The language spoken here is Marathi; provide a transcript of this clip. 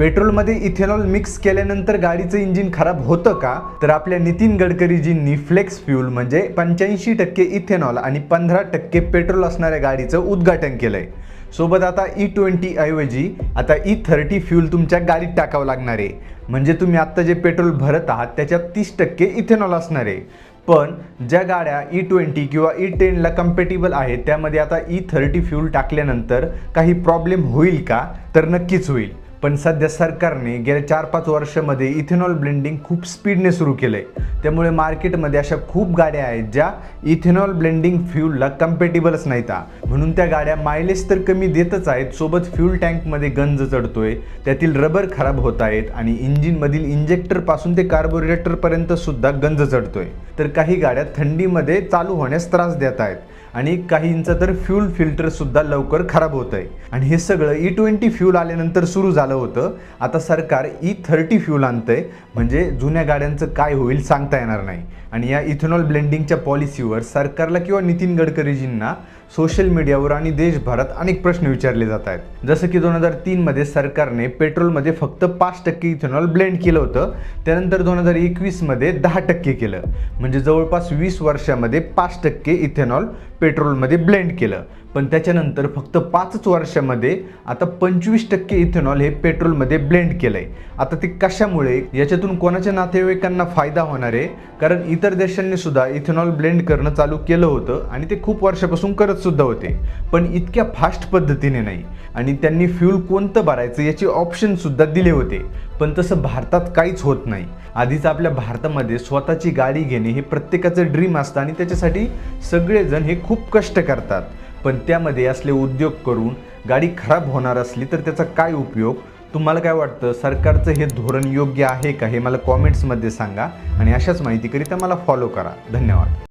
पेट्रोलमध्ये इथेनॉल मिक्स केल्यानंतर गाडीचं इंजिन खराब होतं का? तर आपल्या नितीन गडकरीजींनी फ्लेक्स फ्यूल म्हणजे 85% इथेनॉल आणि 15% पेट्रोल असणाऱ्या गाडीचं उद्घाटन केलंय. सोबत आता E20 ऐवजी आता E30 फ्यूल तुमच्या गाडीत टाकावं लागणार आहे. म्हणजे तुम्ही आत्ता जे पेट्रोल भरत आहात त्याच्यात 30% इथेनॉल असणार आहे. पण ज्या गाड्या E20 किंवा E10 ला कम्पॅटिबल आहेत त्यामध्ये आता E30 फ्यूल टाकल्यानंतर काही प्रॉब्लेम होईल का? तर नक्कीच होईल. पण सध्या सरकारने गेल्या 4-5 वर्षामध्ये इथेनॉल ब्लेंडिंग खूप स्पीडने सुरू केलं आहे. त्यामुळे मार्केटमध्ये अशा खूप गाड्या आहेत ज्या इथेनॉल ब्लेंडिंग फ्यूलला कम्पॅटिबलच नाहीत. म्हणून त्या गाड्या मायलेज तर कमी देतच आहेत, सोबत फ्यूल टँकमध्ये गंज चढतोय, त्यातील रबर खराब होत आहेत आणि इंजिनमधील इंजेक्टरपासून ते कार्बोरेटरपर्यंत सुद्धा गंज चढतोय. तर काही गाड्या थंडीमध्ये चालू होण्यास त्रास देत आहेत आणि काहींचं तर फ्यूल फिल्टर सुद्धा लवकर खराब होत आहे. आणि हे सगळं E20 फ्यूल आल्यानंतर सुरू झालं होतं. आता सरकार E30 फ्यूल आणतंय, म्हणजे जुन्या गाड्यांचं काय होईल सांगता येणार नाही. आणि या इथेनॉल ब्लेंडिंगच्या पॉलिसीवर सरकारला किंवा नितीन गडकरीजींना सोशल मीडियावर आणि देशभरात अनेक प्रश्न विचारले जात आहेत. जसं की 2003 मध्ये सरकारने पेट्रोलमध्ये फक्त 5% इथेनॉल ब्लेंड केलं होतं. त्यानंतर 2021 मध्ये 10% केलं. म्हणजे जवळपास 20 वर्षामध्ये 5% इथेनॉल पेट्रोलमध्ये ब्लेंड केलं. पण त्याच्यानंतर फक्त 5 वर्षामध्ये आता 25% इथेनॉल हे पेट्रोलमध्ये ब्लेंड केलंय. आता ते कशामुळे, याच्यातून कोणाच्या नातेवाईकांना फायदा होणार आहे? कारण इतर देशांनी सुद्धा इथेनॉल ब्लेंड करणं चालू केलं होतं आणि ते खूप वर्षापासून करत सुद्धा होते, पण इतक्या फास्ट पद्धतीने नाही. आणि त्यांनी फ्यूल कोणतं भरायचं याचे ऑप्शन सुद्धा दिले होते. पण तसं भारतात काहीच होत नाही. आधीच आपल्या भारतामध्ये स्वतःची गाडी घेणे हे प्रत्येकाचं ड्रीम असतं आणि त्याच्यासाठी सगळेजण हे खूप कष्ट करतात. पण त्यामध्ये असले उद्योग करून गाडी खराब होणार असली तर त्याचा काय उपयोग? तुम्हाला काय वाटतं? सरकारचं हे धोरण योग्य आहे का? हे मला कॉमेंट्समध्ये सांगा आणि अशाच माहितीकरिता मला फॉलो करा. धन्यवाद.